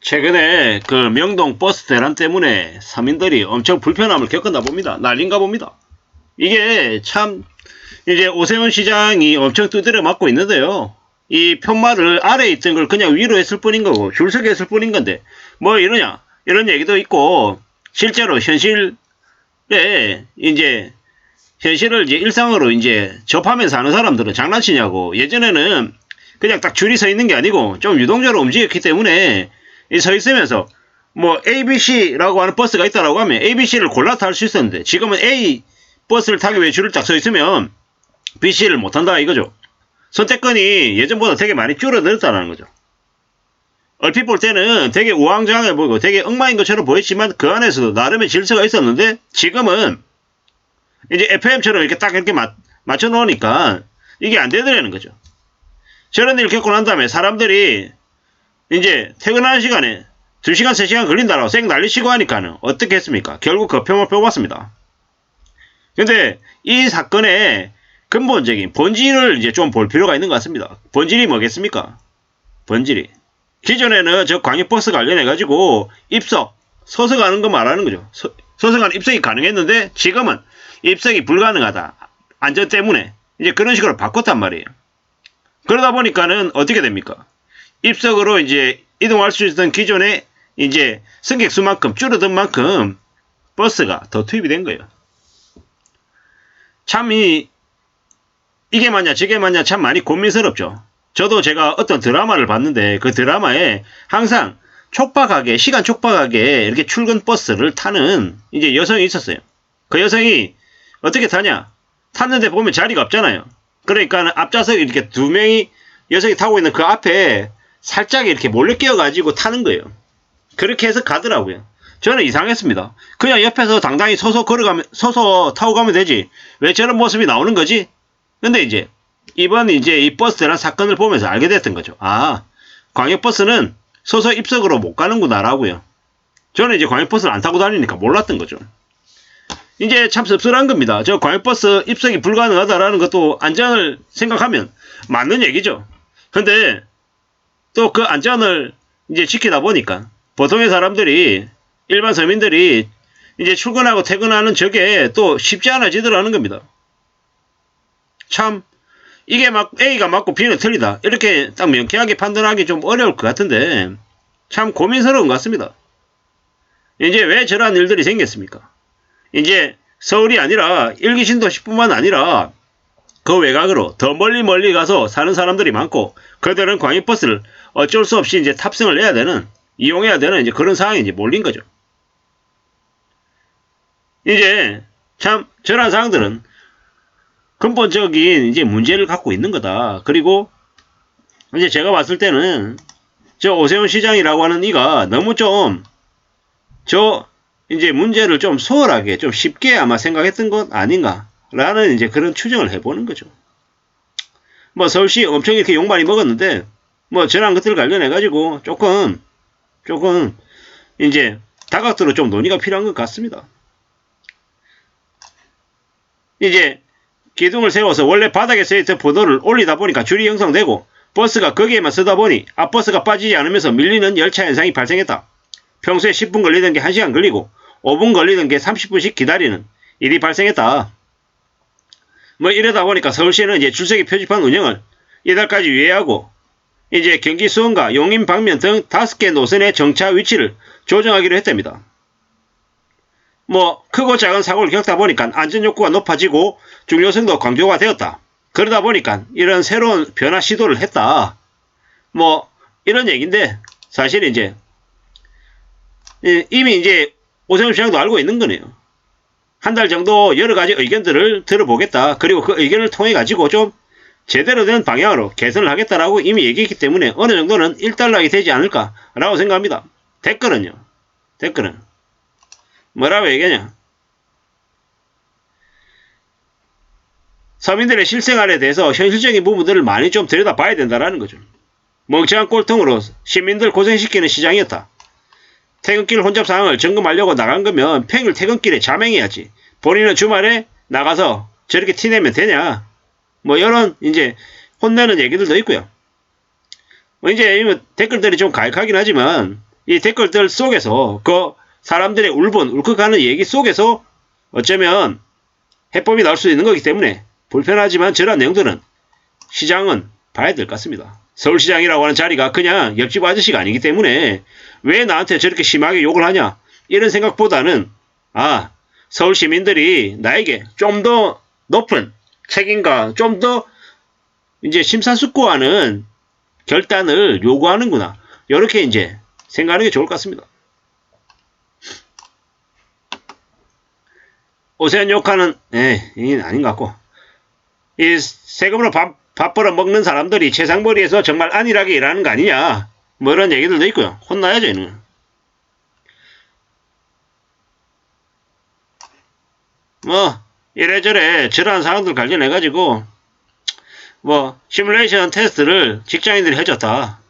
최근에 그 명동 버스 대란 때문에 서민들이 엄청 불편함을 겪었나 봅니다. 난린가 봅니다. 이게 참 이제 오세훈 시장이 엄청 두드려 맞고 있는데요. 이 편말을 아래에 있던 걸 그냥 위로 했을 뿐인 거고 줄서기 했을 뿐인 건데 뭐 이러냐 이런 얘기도 있고, 실제로 현실에 이제 현실을 이제 일상으로 이제 접하면서 하는 사람들은 장난치냐고, 예전에는 그냥 딱 줄이 서 있는 게 아니고 좀 유동적으로 움직였기 때문에 서 있으면서 뭐 ABC라고 하는 버스가 있다라고 하면 ABC를 골라 탈 수 있었는데, 지금은 A 버스를 타기 위해 줄을 딱 서 있으면 BC를 못 탄다 이거죠. 선택권이 예전보다 되게 많이 줄어들었다는 거죠. 얼핏 볼 때는 되게 우왕좌왕해 보이고 되게 엉망인 것처럼 보였지만 그 안에서도 나름의 질서가 있었는데, 지금은 이제 FM처럼 이렇게 딱 이렇게 맞춰 놓으니까 이게 안 되더라는 거죠. 저런 일 겪고 난 다음에 사람들이 이제 퇴근하는 시간에 2시간 3시간 걸린다라고 쌩 난리치고 하니까는 어떻게 했습니까? 결국 그 표만 뽑았습니다. 근데 이 사건의 근본적인 본질을 이제 좀 볼 필요가 있는 것 같습니다. 본질이 뭐겠습니까? 본질이 기존에는 저 광역버스 관련해가지고 입석, 서서가는 거 말하는 거죠. 서서가는 입석이 가능했는데 지금은 입석이 불가능하다. 안전 때문에 이제 그런 식으로 바꿨단 말이에요. 그러다 보니까는 어떻게 됩니까? 입석으로 이제 이동할 수 있던 기존의 이제 승객 수만큼 줄어든 만큼 버스가 더 투입이 된 거예요. 참 이게 맞냐 저게 맞냐 참 많이 고민스럽죠. 저도 제가 어떤 드라마를 봤는데 그 드라마에 항상 촉박하게 시간 촉박하게 이렇게 출근 버스를 타는 이제 여성이 있었어요. 그 여성이 어떻게 타냐? 탔는데 보면 자리가 없잖아요. 그러니까 앞좌석에 이렇게 2명이 여성이 타고 있는 그 앞에 살짝 이렇게 몰래 끼어가지고 타는 거예요. 그렇게 해서 가더라고요. 저는 이상했습니다. 그냥 옆에서 당당히 서서 타고 가면 되지. 왜 저런 모습이 나오는 거지? 근데 이제 이번 이제 이 버스 대란 사건을 보면서 알게 됐던 거죠. 아, 광역버스는 서서 입석으로 못 가는구나라고요. 저는 이제 광역버스를 안 타고 다니니까 몰랐던 거죠. 이제 참 씁쓸한 겁니다. 저 광역버스 입석이 불가능하다라는 것도 안전을 생각하면 맞는 얘기죠. 근데 또 그 안전을 이제 지키다 보니까 보통의 사람들이, 일반 서민들이 이제 출근하고 퇴근하는 저게 또 쉽지 않아지더라는 겁니다. 참 이게 막 A가 맞고 B는 틀리다 이렇게 딱 명쾌하게 판단하기 좀 어려울 것 같은데 참 고민스러운 것 같습니다. 이제 왜 저러한 일들이 생겼습니까? 이제 서울이 아니라 일기 신도시뿐만 아니라 그 외곽으로 더 멀리 가서 사는 사람들이 많고, 그들은 광역버스를 어쩔 수 없이 이제 탑승을 해야 되는, 이용해야 되는 이제 그런 상황이 이제 몰린 거죠. 이제 참 저런 사항들은 근본적인 이제 문제를 갖고 있는 거다. 그리고 이제 제가 봤을 때는 저 오세훈 시장이라고 하는 이가 너무 좀 저 이제 문제를 좀 소홀하게 좀 쉽게 아마 생각했던 것 아닌가 라는 이제 그런 추정을 해보는 거죠. 뭐 서울시 엄청 이렇게 욕 많이 먹었는데 뭐 저런 것들 관련해 가지고 조금 이제 다각도로 좀 논의가 필요한 것 같습니다. 이제 기둥을 세워서 원래 바닥에 서있던 포도를 올리다 보니까 줄이 형성되고 버스가 거기에만 서다 보니 앞버스가 빠지지 않으면서 밀리는 열차 현상이 발생했다. 평소에 10분 걸리던 게 1시간 걸리고 5분 걸리던 게 30분씩 기다리는 일이 발생했다. 뭐 이러다 보니까 서울시는 이제 줄서기 표지판 운영을 이달까지 유예하고 이제 경기 수원과 용인 방면 등 5개 노선의 정차 위치를 조정하기로 했답니다. 뭐 크고 작은 사고를 겪다 보니까 안전욕구가 높아지고 중요성도 강조가 되었다. 그러다 보니까 이런 새로운 변화 시도를 했다. 뭐 이런 얘기인데 사실 이제 이미 이제 오세훈 시장도 알고 있는 거네요. 한 달 정도 여러 가지 의견들을 들어보겠다. 그리고 그 의견을 통해 가지고 좀 제대로 된 방향으로 개선을 하겠다라고 이미 얘기했기 때문에 어느 정도는 일단락이 되지 않을까라고 생각합니다. 댓글은 뭐라고 얘기하냐? 서민들의 실생활에 대해서 현실적인 부분들을 많이 좀 들여다봐야 된다라는 거죠. 멍청한 꼴통으로 시민들 고생시키는 시장이었다. 퇴근길 혼잡 상황을 점검하려고 나간 거면 평일 퇴근길에 자맹해야지. 본인은 주말에 나가서 저렇게 티내면 되냐? 뭐 이런 이제 혼내는 얘기들도 있고요. 뭐 이제 댓글들이 좀 가혹하긴 하지만 이 댓글들 속에서 그 사람들의 울분, 울컥하는 얘기 속에서 어쩌면 해법이 나올 수 있는 거기 때문에 불편하지만 저런 내용들은 시장은 봐야 될 것 같습니다. 서울시장이라고 하는 자리가 그냥 옆집 아저씨가 아니기 때문에 왜 나한테 저렇게 심하게 욕을 하냐 이런 생각보다는 서울 시민들이 나에게 좀 더 높은 책임과 좀 더 이제 심사숙고하는 결단을 요구하는구나 이렇게 이제 생각하는 게 좋을 것 같습니다. 오세훈 욕하는 이게 아닌 것 같고 이 세금으로 밥 벌어 먹는 사람들이 최상벌이에서 정말 안일하게 일하는 거 아니냐 뭐 이런 얘기들도 있고요. 혼나야죠 이는. 뭐 이래저래 저러한 사항들 관련해가지고 뭐 시뮬레이션 테스트를 직장인들이 해줬다.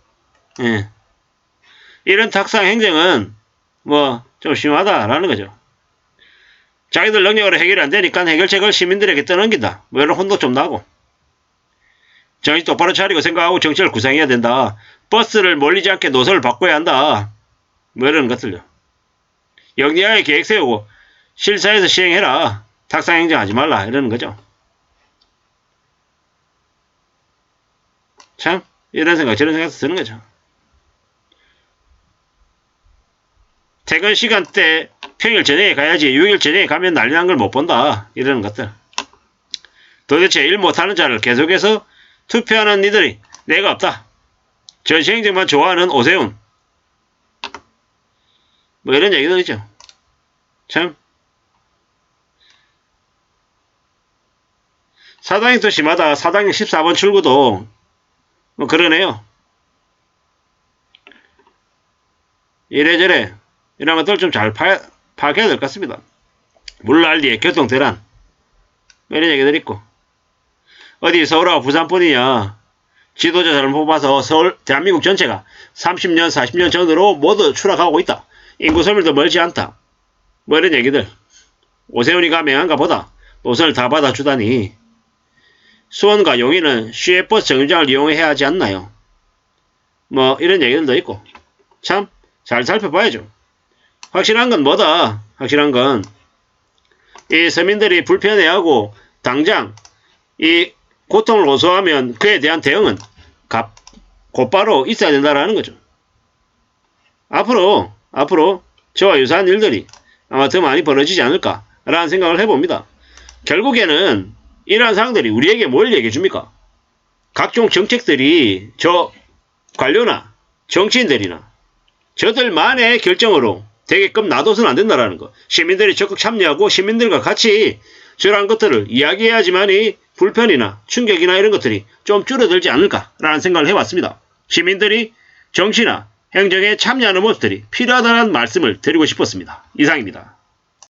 이런 탁상 행정은 뭐 좀 심하다라는 거죠. 자기들 능력으로 해결이 안 되니까 해결책을 시민들에게 떠넘긴다. 뭐 이런 혼도 좀 나고. 정신 똑바로 차리고 생각하고 정책을 구상해야 된다. 버스를 몰리지 않게 노선을 바꿔야 한다. 뭐 이런 것들요. 영리하게 계획 세우고 실사에서 시행해라. 탁상 행정하지 말라. 이러는 거죠. 참 이런 생각 저런 생각 드는 거죠. 퇴근 시간대 평일 저녁에 가야지 6일 저녁에 가면 난리 난 걸 못 본다. 이러는 것들. 도대체 일 못하는 자를 계속해서 투표하는 니들이 내가 없다. 전시행정만 좋아하는 오세훈. 뭐 이런 얘기들 있죠. 참. 사당이 더 심하다. 사당역 14번 출구도 뭐 그러네요. 이래저래 이런 것들 좀 잘 파악해야 될 것 같습니다. 물난리에 교통대란 이런 얘기들 있고 어디 서울하고 부산뿐이냐 지도자 잘못 뽑아서 서울 대한민국 전체가 30년 40년 전으로 모두 추락하고 있다. 인구 소멸도 멀지 않다. 뭐 이런 얘기들. 오세훈이가 맹한가 보다. 노선을 다 받아주다니. 수원과 용인은 시외버스 정류장을 이용해야 하지 않나요? 뭐 이런 얘기들도 있고 참 잘 살펴봐야죠. 확실한 건 뭐다? 확실한 건 이 서민들이 불편해하고 당장 이 고통을 호소하면 그에 대한 대응은 곧바로 있어야 된다라는 거죠. 앞으로 저와 유사한 일들이 아마 더 많이 벌어지지 않을까라는 생각을 해봅니다. 결국에는 이러한 사항들이 우리에게 뭘 얘기해 줍니까? 각종 정책들이 저 관료나 정치인들이나 저들만의 결정으로 되게끔 놔둬서는 안 된다라는 거. 시민들이 적극 참여하고 시민들과 같이 저러한 것들을 이야기해야지만이 불편이나 충격이나 이런 것들이 좀 줄어들지 않을까라는 생각을 해봤습니다. 시민들이 정치나 행정에 참여하는 모습들이 필요하다는 말씀을 드리고 싶었습니다. 이상입니다.